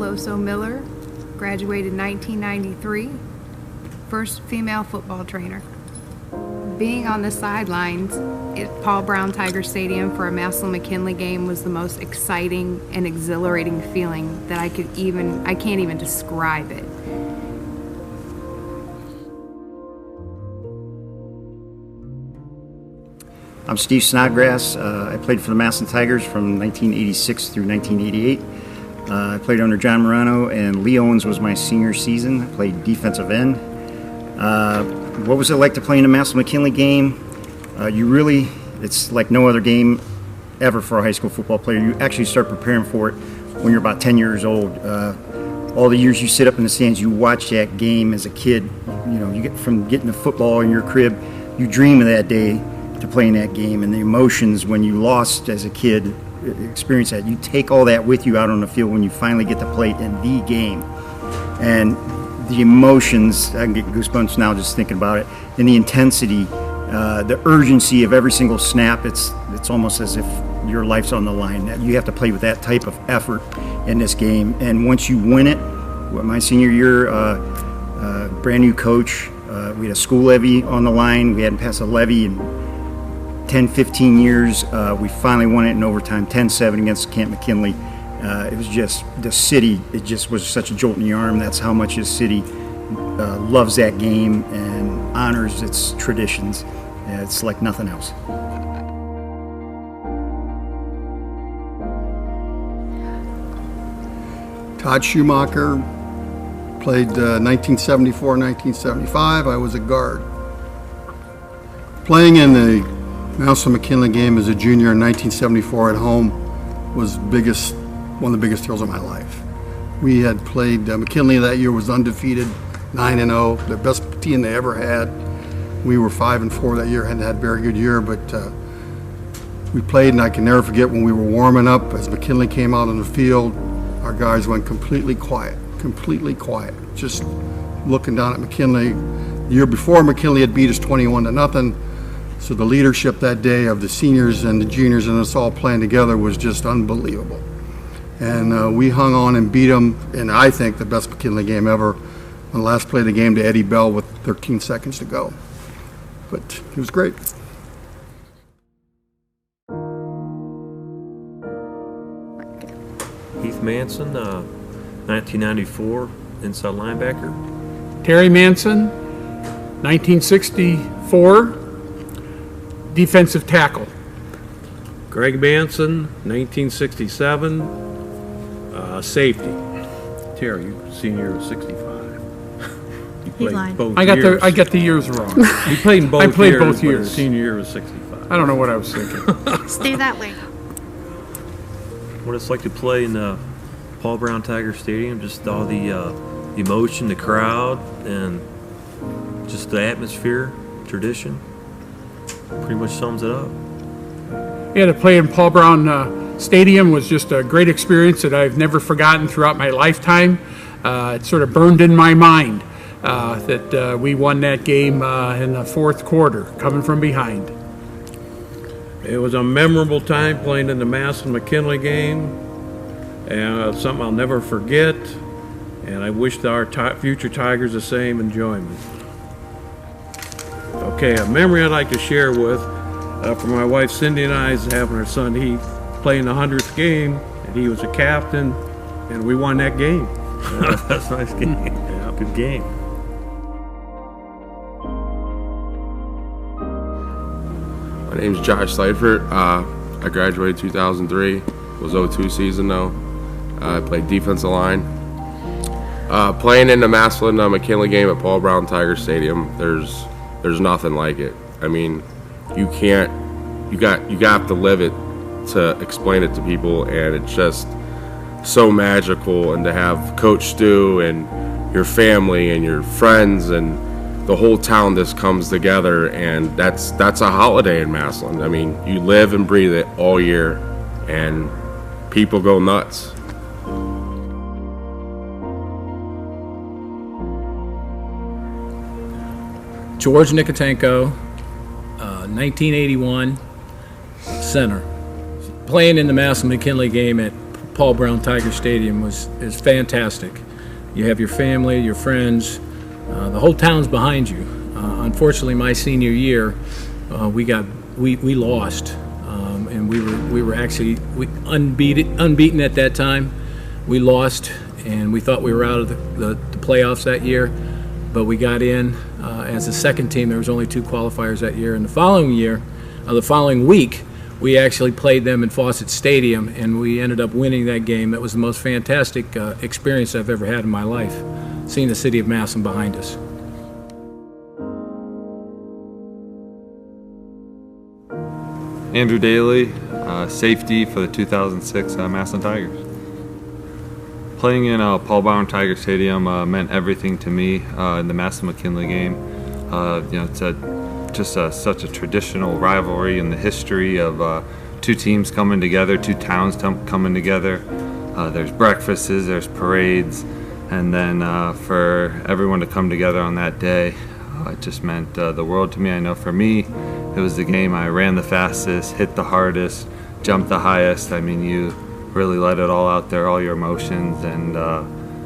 Loso Miller, graduated 1993, first female football trainer. Being on the sidelines at Paul Brown Tiger Stadium for a Massillon McKinley game was the most exciting and exhilarating feeling that I can't even describe it. I'm Steve Snodgrass. I played for the Massillon Tigers from 1986 through 1988. I played under John Morano, and Lee Owens was my senior season. I played defensive end. What was it like to play in a Massillon McKinley game? It's like no other game ever for a high school football player. You actually start preparing for it when you're about 10 years old. All the years you sit up in the stands, you watch that game as a kid. You know, you get from getting the football in your crib, you dream of that day to play in that game, and the emotions when you lost as a kid, experience that. You take all that with you out on the field when you finally get to play in the game. And the emotions, I can get goosebumps now just thinking about it, and the intensity, the urgency of every single snap. It's almost as if your life's on the line. You have to play with that type of effort in this game. And once you win it, my senior year, brand new coach, we had a school levy on the line. We hadn't passed a levy in 10, 15 years. We finally won it in overtime, 10-7 against Camp McKinley. It was just, the city, it just was such a jolt in the arm. That's how much this city loves that game and honors its traditions. It's like nothing else. Todd Schumacher, played 1974, 1975. I was a guard. Playing in the Massillon McKinley game as a junior in 1974 at home was one of the biggest thrills of my life. We had played, McKinley that year was undefeated, 9-0, the best team they ever had. We were 5-4 that year, hadn't had a very good year, but we played, and I can never forget when we were warming up, as McKinley came out on the field, our guys went completely quiet, just looking down at McKinley. The year before, McKinley had beat us 21-0. So the leadership that day of the seniors and the juniors and us all playing together was just unbelievable. And we hung on and beat them in, I think, the best McKinley game ever. On the last play of the game to Eddie Bell with 13 seconds to go. But it was great. Heath Manson, 1994, inside linebacker. Terry Manson, 1964, defensive tackle. Greg Manson, 1967, safety. Terry, senior of 65. You played both years. I got the years wrong. You played in both years. I played both years. Senior year was 65. I don't know what I was thinking. Stay that way. What it's like to play in the Paul Brown Tiger Stadium, just all the emotion, the crowd, and just the atmosphere, tradition. Pretty much sums it up. Yeah, to play in Paul Brown Stadium was just a great experience that I've never forgotten throughout my lifetime. It sort of burned in my mind that we won that game in the fourth quarter, coming from behind. It was a memorable time playing in the Massillon McKinley game, and something I'll never forget. And I wish our future Tigers the same enjoyment. Okay, a memory I'd like to share with for my wife Cindy and I is having her son Heath playing the 100th game, and he was a captain, and we won that game. That's a nice game. Yeah, good game. My name's Josh Seifert. I graduated 2003. It was 02 season though. I played defensive line. Playing in the Massillon McKinley game at Paul Brown Tiger Stadium, there's nothing like it. I mean, you got to live it to explain it to people, and it's just so magical. And to have Coach Stu and your family and your friends and the whole town just comes together, and that's a holiday in Massillon. I mean, you live and breathe it all year, and people go nuts. George Nikotenko, 1981, center. Playing in the Massillon McKinley game at Paul Brown Tiger Stadium is fantastic. You have your family, your friends, the whole town's behind you. Unfortunately, my senior year, we lost, and we were actually unbeaten at that time. We lost, and we thought we were out of the playoffs that year, but we got in as a second team. There was only 2 qualifiers that year, and the following week, we actually played them in Fawcett Stadium, and we ended up winning that game. That was the most fantastic experience I've ever had in my life, seeing the city of Massillon behind us. Andrew Daly, safety for the 2006 Massillon Tigers. Playing in Paul Brown Tiger Stadium meant everything to me in the Massillon-McKinley game. It's such a traditional rivalry in the history of 2 teams coming together, 2 towns coming together. There's breakfasts, there's parades, and then for everyone to come together on that day, it just meant the world to me. I know for me, it was the game I ran the fastest, hit the hardest, jumped the highest. I mean, you really let it all out there, all your emotions, and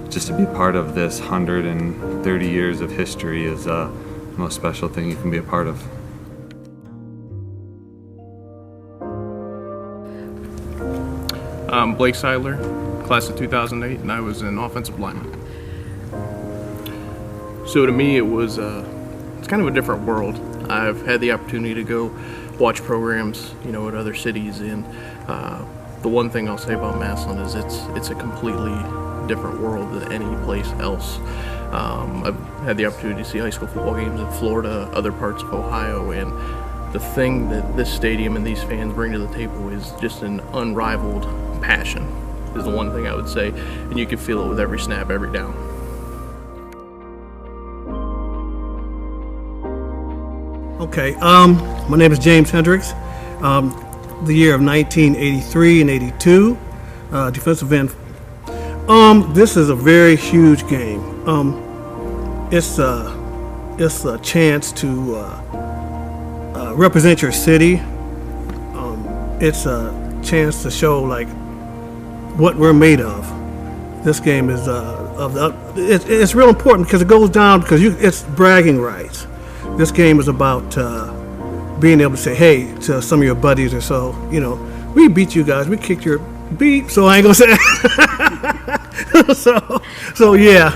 just to be part of this 130 years of history is the most special thing you can be a part of. I'm Blake Seidler, class of 2008, and I was an offensive lineman. So to me, it's kind of a different world. I've had the opportunity to go watch programs, at other cities, and the one thing I'll say about Massillon is it's a completely different world than any place else. I've had the opportunity to see high school football games in Florida, other parts of Ohio, and the thing that this stadium and these fans bring to the table is just an unrivaled passion, is the one thing I would say, and you can feel it with every snap, every down. Okay, my name is James Hendricks. The year of 1983 and 82, defensive end. This is a very huge game. It's a chance to represent your city. It's a chance to show what we're made of. This game is it's real important because it goes down because it's bragging rights. This game is about being able to say, hey, to some of your buddies or so, we beat you guys, we kicked your beat, so I ain't gonna say so yeah.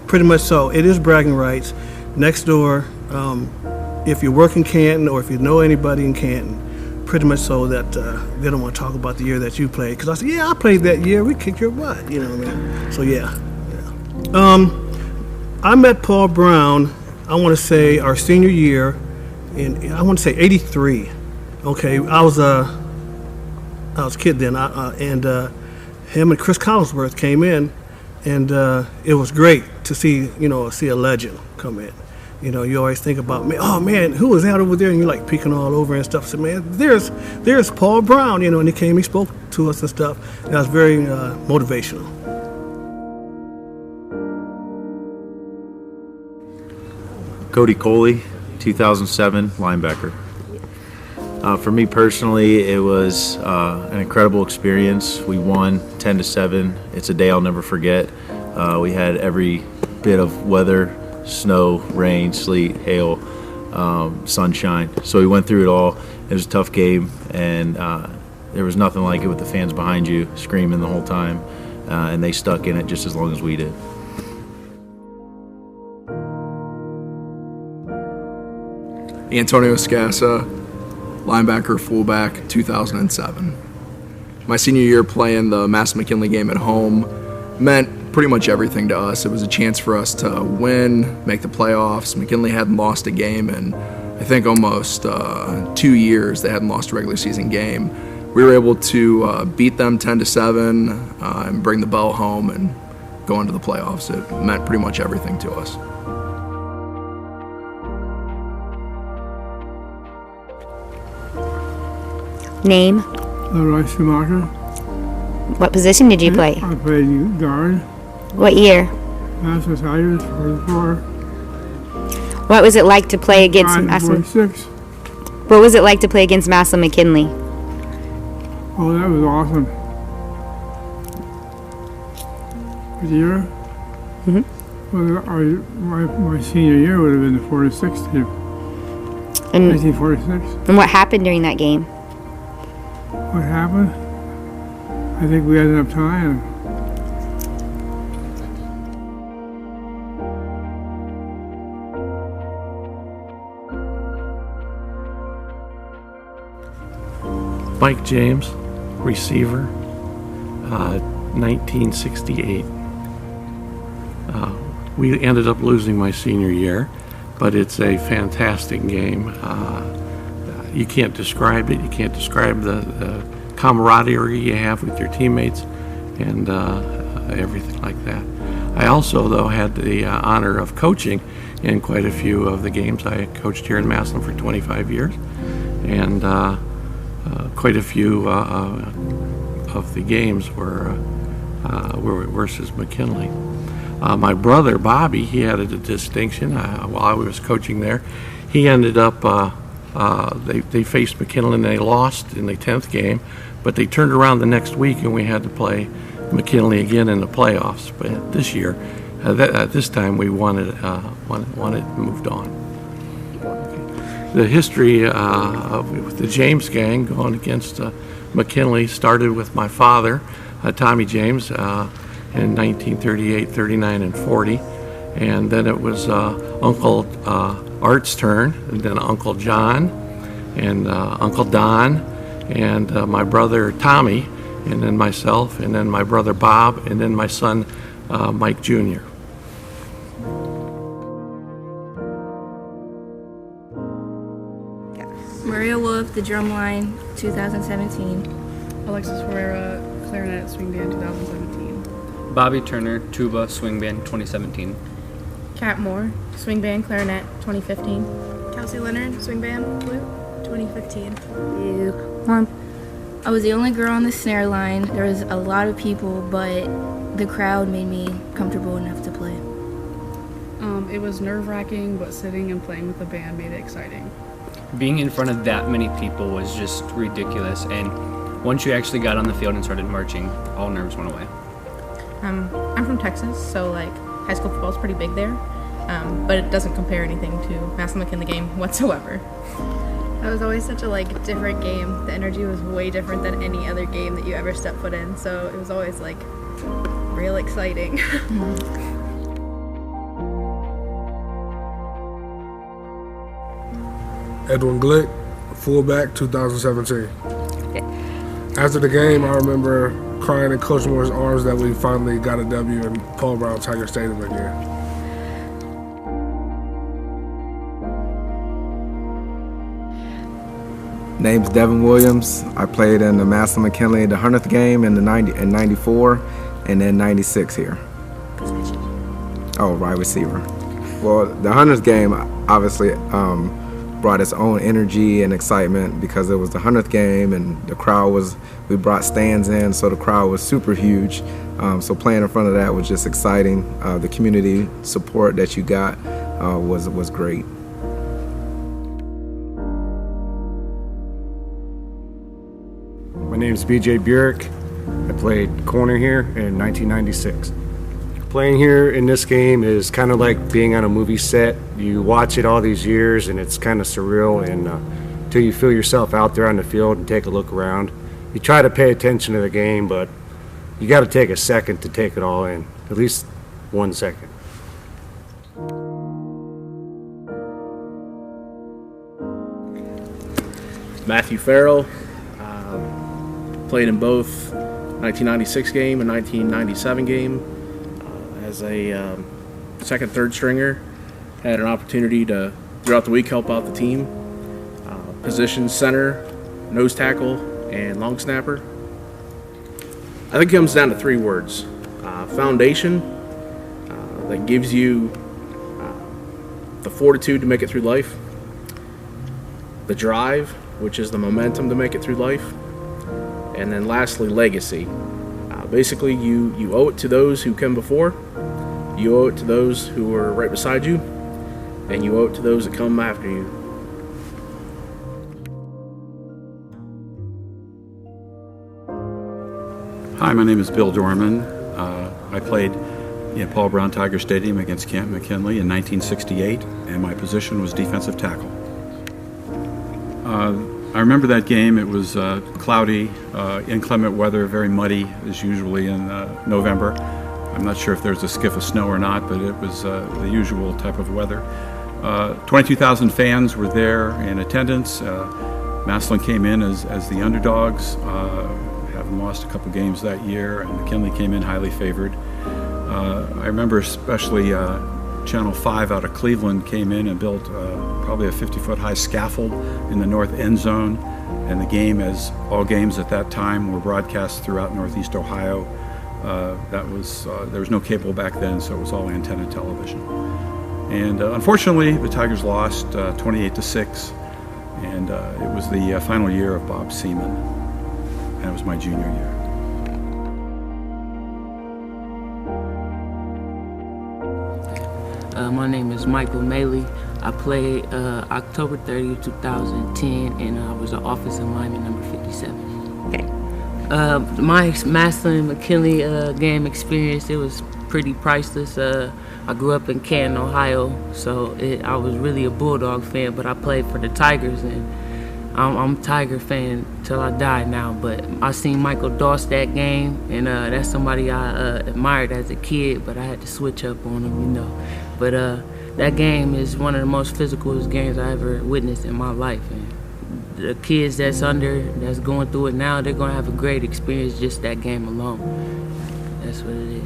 Pretty much so. It is bragging rights. Next door, if you work in Canton or if you know anybody in Canton, pretty much so that they don't want to talk about the year that you played. Because I said, yeah, I played that year, we kicked your butt, you know what I mean? So yeah. I met Paul Brown, I want to say our senior year, I want to say 83. Okay, I was a kid then, and him and Chris Collinsworth came in, and it was great to see a legend come in. You always think about, oh man, who was that over there? And you're peeking all over and stuff. So man, there's Paul Brown, and he came, he spoke to us and stuff. And that was very motivational. Cody Coley, 2007 linebacker. For me personally, it was an incredible experience. We won 10-7. It's a day I'll never forget. We had every bit of weather, snow, rain, sleet, hail, sunshine. So we went through it all. It was a tough game, and there was nothing like it with the fans behind you screaming the whole time, and they stuck in it just as long as we did. Antonio Scassa, linebacker, fullback, 2007. My senior year playing the Massillon-McKinley game at home meant pretty much everything to us. It was a chance for us to win, make the playoffs. McKinley hadn't lost a game in, I think, almost 2 years. They hadn't lost a regular season game. We were able to beat them 10-7 and bring the belt home and go into the playoffs. It meant pretty much everything to us. Name? Leroy Schumacher. What position did you play? I played guard. What year? Massillon Tigers, 44. What was it like to play against Massillon? 46. What was it like to play against Massillon McKinley? Oh, that was awesome. What year? Well, my senior year would have been the 46 team. And 1946. what happened during that game? What happened? I think we ended up tying. Mike James, receiver, 1968. We ended up losing my senior year, but it's a fantastic game. You can't describe it. You can't describe the camaraderie you have with your teammates and everything like that. I also, though, had the honor of coaching in quite a few of the games. I coached here in Massillon for 25 years, and quite a few of the games were versus McKinley. My brother Bobby, he had a distinction while I was coaching there. He ended up they faced McKinley and they lost in the 10th game, but they turned around the next week and we had to play McKinley again in the playoffs. But this year, at this time, we won it and moved on. The history of the James gang going against McKinley started with my father, Tommy James, in 1938, 39, and 40. And then it was Uncle Art's turn, and then Uncle John, and Uncle Don, and my brother Tommy, and then myself, and then my brother Bob, and then my son Mike Jr. Maria Wolf, the drumline, 2017. Alexis Ferreira, clarinet, swing band, 2017. Bobby Turner, tuba, swing band, 2017. Kat Moore, swing band, clarinet, 2015. Kelsey Leonard, swing band, flute, 2015. I was the only girl on the snare line. There was a lot of people, but the crowd made me comfortable enough to play. It was nerve-wracking, but sitting and playing with the band made it exciting. Being in front of that many people was just ridiculous, and once you actually got on the field and started marching, all nerves went away. I'm from Texas, so like high school football is pretty big there, but it doesn't compare anything to Massillon McKinley game whatsoever. That was always such a different game. The energy was way different than any other game that you ever stepped foot in, so it was always real exciting. Edwin Glick, fullback, 2017. After the game, I remember crying in Coach Moore's arms that we finally got a W in Paul Brown Tiger Stadium again. Name's Devin Williams. I played in the Massillon McKinley, the 100th game in 94, and then 96 here. Oh, wide receiver. Well, the 100th game obviously brought its own energy and excitement because it was the 100th game and the crowd we brought stands in, so the crowd was super huge. So playing in front of that was just exciting. The community support that you got was great. My name's BJ Burek. I played corner here in 1996. Playing here in this game is kind of like being on a movie set. You watch it all these years and it's kind of surreal, and until you feel yourself out there on the field and take a look around. You try to pay attention to the game, but you got to take a second to take it all in, at least 1 second. Matthew Farrell, played in both 1996 game and 1997 game as a second, third stringer. Had an opportunity to, throughout the week, help out the team. Position center, nose tackle, and long snapper. I think it comes down to 3 words. Foundation, that gives you the fortitude to make it through life. The drive, which is the momentum to make it through life. And then lastly, legacy. Basically, you owe it to those who come before, you owe it to those who are right beside you, and you owe it to those that come after you. Hi, my name is Bill Dorman. I played in Paul Brown Tiger Stadium against Camp McKinley in 1968, and my position was defensive tackle. I remember that game. It was cloudy, inclement weather, very muddy, as usually in November. I'm not sure if there was a skiff of snow or not, but it was the usual type of weather. 22,000 fans were there in attendance. Massillon came in as the underdogs, having lost a couple games that year, and McKinley came in highly favored. I remember especially Channel 5 out of Cleveland came in and built probably a 50-foot high scaffold in the north end zone, and the game, as all games at that time, were broadcast throughout Northeast Ohio. There was no cable back then, so it was all antenna television. And unfortunately, the Tigers lost 28-6, and it was the final year of Bob Seaman, and it was my junior year. My name is Michael Maley. I played October 30, 2010, and I was an offensive lineman, number 57. Okay. My Massillon McKinley game experience, it was pretty priceless. I grew up in Canton, Ohio, so I was really a Bulldog fan, but I played for the Tigers, and I'm a Tiger fan till I die now. But I seen Michael Doss that game, and that's somebody I admired as a kid, but I had to switch up on him, you know. But that game is one of the most physical games I ever witnessed in my life. And the kids that's going through it now, they're gonna have a great experience just that game alone. That's what it is.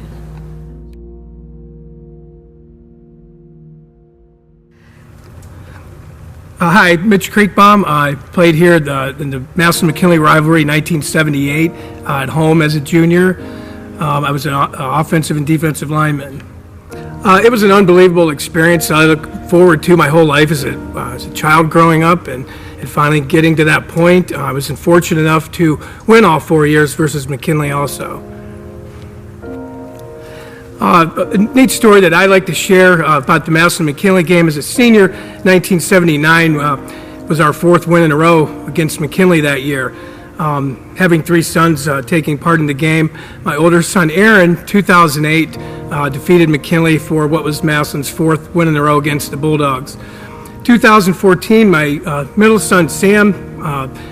Hi, Mitch Creekbaum. I played here in the Massillon-McKinley rivalry in 1978 at home as a junior. I was an offensive and defensive lineman. It was an unbelievable experience. I look forward to my whole life as a child growing up and finally getting to that point. I was fortunate enough to win all 4 years versus McKinley also. A neat story that I like to share about the Massillon-McKinley game as a senior, 1979 was our 4th win in a row against McKinley that year. Having 3 sons taking part in the game, my older son Aaron, 2008, defeated McKinley for what was Massillon's 4th win in a row against the Bulldogs. 2014, my middle son Sam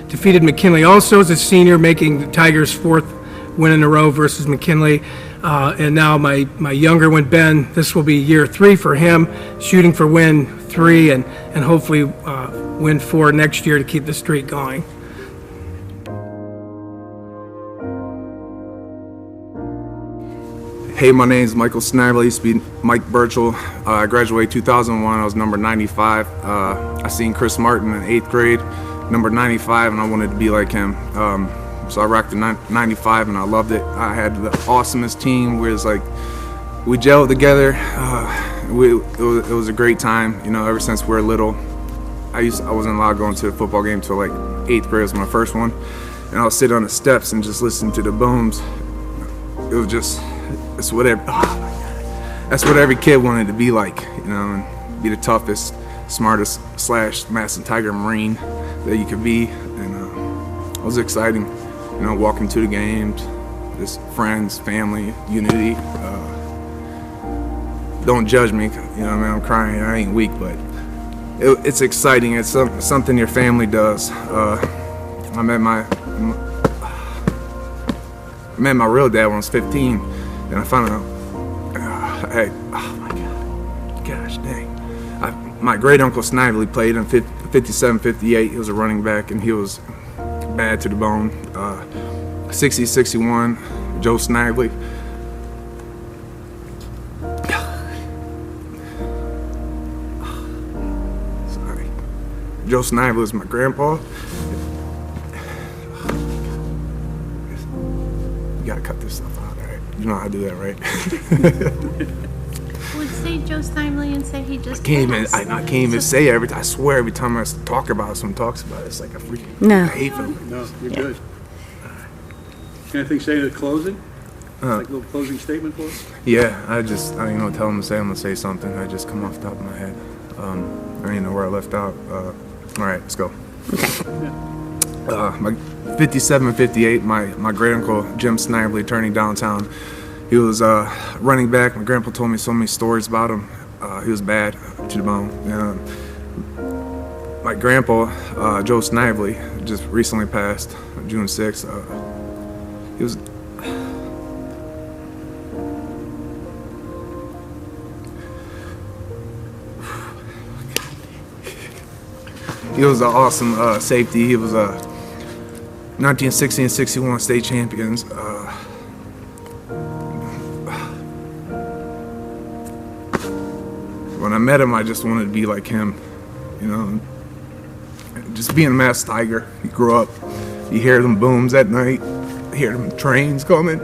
defeated McKinley also as a senior, making the Tigers' 4th win in a row versus McKinley. And now my younger one, Ben, this will be year 3 for him, shooting for win 3 and hopefully win 4 next year to keep the streak going. Hey, my name is Michael Snively. Used to be Mike Burchell. I graduated 2001. I was number 95. I seen Chris Martin in 8th grade, number 95, and I wanted to be like him. So I rocked the 95, and I loved it. I had the awesomest team. We gelled together. It was a great time. You know, ever since we were little. I wasn't allowed going to a football game until like 8th grade was my first one, and I would sit on the steps and just listen to the booms. It was just. That's what every kid wanted to be like, you know, and be the toughest, smartest / Massillon Tiger Marine that you could be. And it was exciting, you know, walking to the games, just friends, family, unity. Don't judge me, you know what I mean? I'm crying, I ain't weak, but it's exciting. It's something your family does. I met my real dad when I was 15. And I found out, oh my God, gosh dang. My great uncle Snively played in 57, 58. He was a running back and he was bad to the bone. 60, 61, Joe Snively. Sorry. Joe Snively was my grandpa. You gotta cut this stuff out. You know how to do that, right? Would say Joe Snively and say he just I can't even say it every time. I swear every time I talk about it, someone talks about it, it's like a freaking No. I hate them. No, you're good. Anything to say to the closing? Like a little closing statement for us? Yeah, I don't know, tell them to say I'm gonna say something. I just come off the top of my head. I don't even know where I left out. All right, let's go. My 57, 58, my great uncle Jim Snively turning downtown. He was running back. My grandpa told me so many stories about him. He was bad to the bone. My grandpa Joe Snively just recently passed June 6th. He was He was an awesome safety. He was 1960 and 61 state champions. When I met him, I just wanted to be like him, you know. Just being a Mass Tiger, you grow up, you hear them booms at night, you hear them trains coming,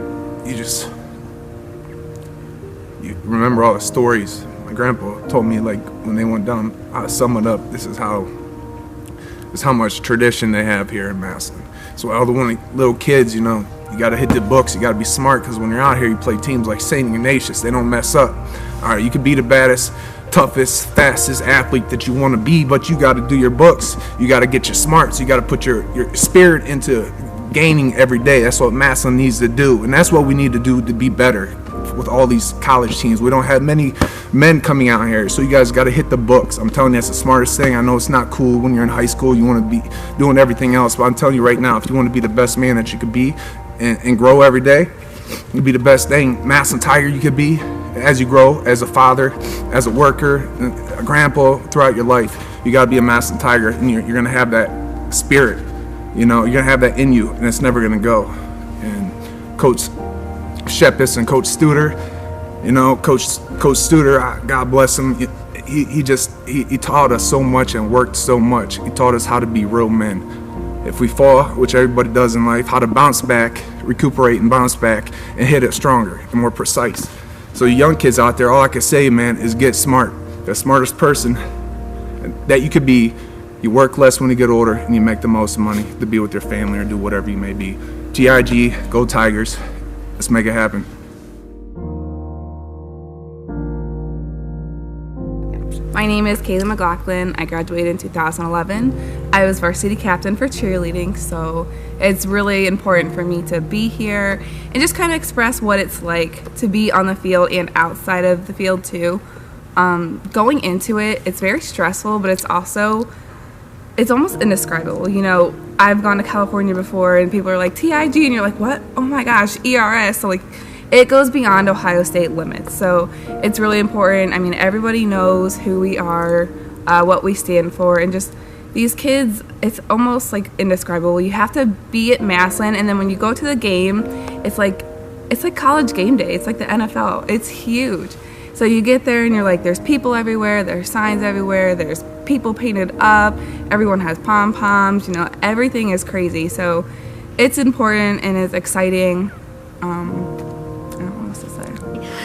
you remember all the stories. My grandpa told me, like, when they went down, I sum it up, this is how much tradition they have here in Massillon. So all the little kids, you know, you gotta hit the books, you gotta be smart, because when you're out here, you play teams like St. Ignatius, they don't mess up. All right, you could be the baddest, toughest, fastest athlete that you want to be, but you got to do your books. You got to get your smarts. You got to put your spirit into gaining every day. That's what Massillon needs to do, and that's what we need to do to be better with all these college teams. We don't have many men coming out here, so you guys got to hit the books. I'm telling you, that's the smartest thing. I know it's not cool when you're in high school. You want to be doing everything else, but I'm telling you right now, if you want to be the best man that you could be and grow every day, you'll be the best thing Massillon Tiger you could be. As you grow, as a father, as a worker, a grandpa, throughout your life, you got to be a Massillon Tiger, and you're going to have that spirit. You know, you're going to have that in you, and it's never going to go. And Coach Shepis and Coach Studer, you know, Coach Studer, God bless him, he taught us so much and worked so much. He taught us how to be real men. If we fall, which everybody does in life, how to bounce back, recuperate and bounce back, and hit it stronger and more precise. So you young kids out there, all I can say, man, is get smart. The smartest person that you could be. You work less when you get older, and you make the most money to be with your family or do whatever you may be. TIG, go Tigers. Let's make it happen. My name is Kayla McLaughlin. I graduated in 2011. I was varsity captain for cheerleading, so it's really important for me to be here and just kind of express what it's like to be on the field and outside of the field too. Going into it, it's very stressful, but it's almost indescribable. You know, I've gone to California before and people are like, TIG, and you're like, what? Oh my gosh, ERS. So like, it goes beyond Ohio State limits. So it's really important. I mean, everybody knows who we are, what we stand for, and just these kids, it's almost like indescribable. You have to be at Massillon, and then when you go to the game, it's like college game day. It's like the NFL. It's huge. So you get there and you're like, there's people everywhere, there's signs everywhere, there's people painted up, everyone has pom-poms, you know, everything is crazy. So it's important and it's exciting. I don't know what else to say.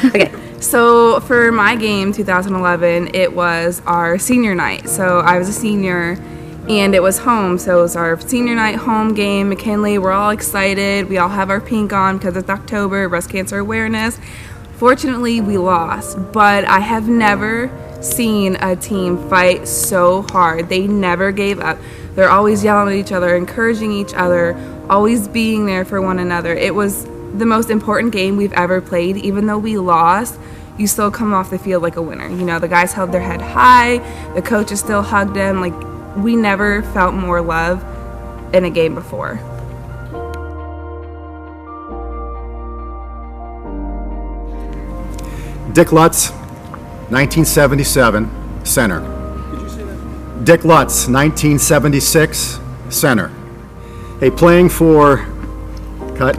Okay, so for my game, 2011, it was our senior night. So I was a senior and it was home. So it was our senior night home game, McKinley. We're all excited. We all have our pink on because it's October, breast cancer awareness. Fortunately, we lost, but I have never seen a team fight so hard. They never gave up. They're always yelling at each other, encouraging each other, always being there for one another. It was the most important game we've ever played. Even though we lost, you still come off the field like a winner. You know, the guys held their head high, the coaches still hugged them. Like, we never felt more love in a game before. Dick Lutz, 1977, center. Did you say that? Dick Lutz, 1976, center. Hey, playing for... Cut.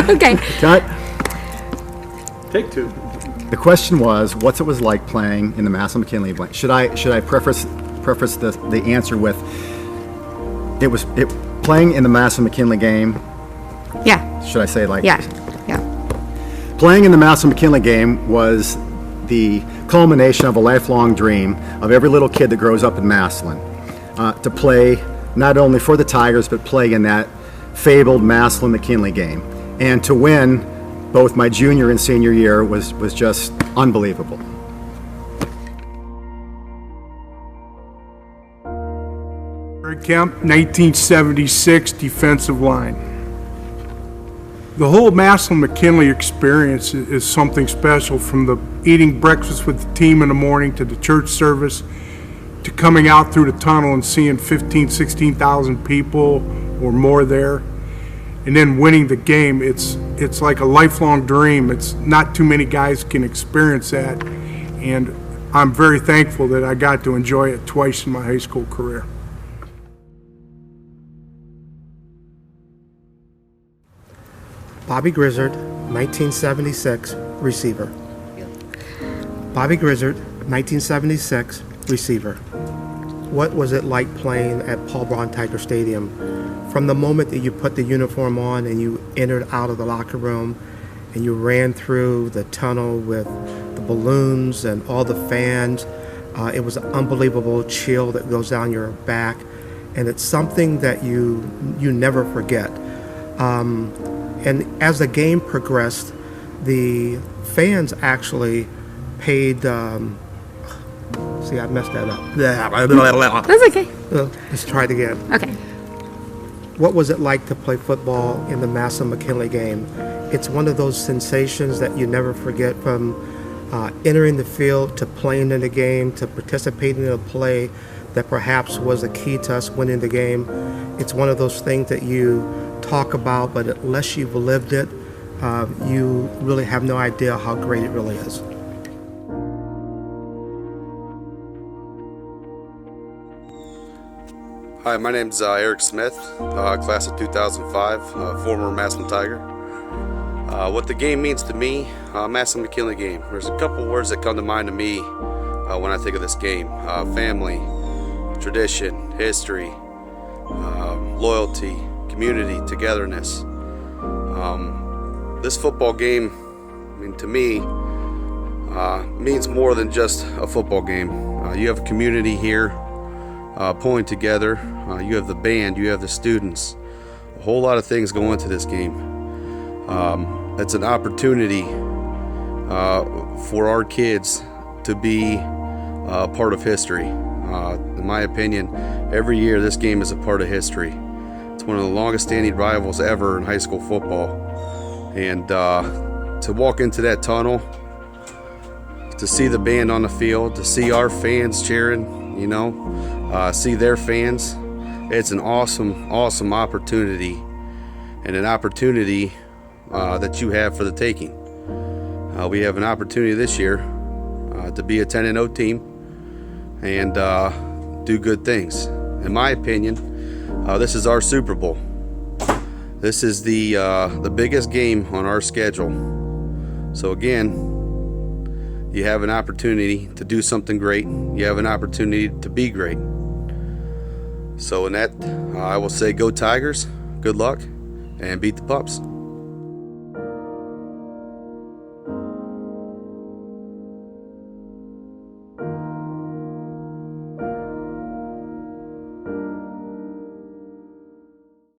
Okay. Cut. Take two. The question was, what's it was like playing in the Massillon McKinley blank? Should I preface the answer with, playing in the Massillon McKinley game? Yeah. Should I say like? Yeah. Playing in the Massillon McKinley game was the culmination of a lifelong dream of every little kid that grows up in Massillon, to play not only for the Tigers, but play in that fabled Massillon McKinley game. And to win both my junior and senior year was just unbelievable. Kemp, 1976 defensive line. The whole Massillon McKinley experience is something special, from the eating breakfast with the team in the morning to the church service to coming out through the tunnel and seeing 15, 16,000 people or more there, and then winning the game. It's like a lifelong dream. It's not too many guys can experience that, and I'm very thankful that I got to enjoy it twice in my high school career. Bobby Grizzard, 1976, receiver. Bobby Grizzard, 1976, receiver. What was it like playing at Paul Brown Tiger Stadium? From the moment that you put the uniform on and you entered out of the locker room and you ran through the tunnel with the balloons and all the fans, it was an unbelievable chill that goes down your back, and it's something that you never forget. And as the game progressed, the fans actually paid. See, I messed that up. That's okay. Let's try it again. Okay. What was it like to play football in the Massillon McKinley game? It's one of those sensations that you never forget, from entering the field to playing in the game to participating in a play that perhaps was a key to us winning the game. It's one of those things that you talk about, but unless you've lived it, you really have no idea how great it really is. Hi, my name's Eric Smith, class of 2005, former Massillon Tiger. What the game means to me, Massillon McKinley game. There's a couple words that come to mind to me when I think of this game. Family, tradition, history, loyalty, community, togetherness. This football game, I mean, to me, means more than just a football game. You have a community here pulling together. You have the band, you have the students. A whole lot of things go into this game. It's an opportunity for our kids to be part of history. In my opinion, every year this game is a part of history. It's one of the longest standing rivals ever in high school football. And to walk into that tunnel, to see the band on the field, to see our fans cheering, you know, see their fans, it's an awesome, awesome opportunity, and an opportunity that you have for the taking. We have an opportunity this year to be a 10-0 team and do good things. In my opinion, this is our Super Bowl. This is the biggest game on our schedule. So again, you have an opportunity to do something great. You have an opportunity to be great. So in that, I will say go Tigers, good luck, and beat the Pups.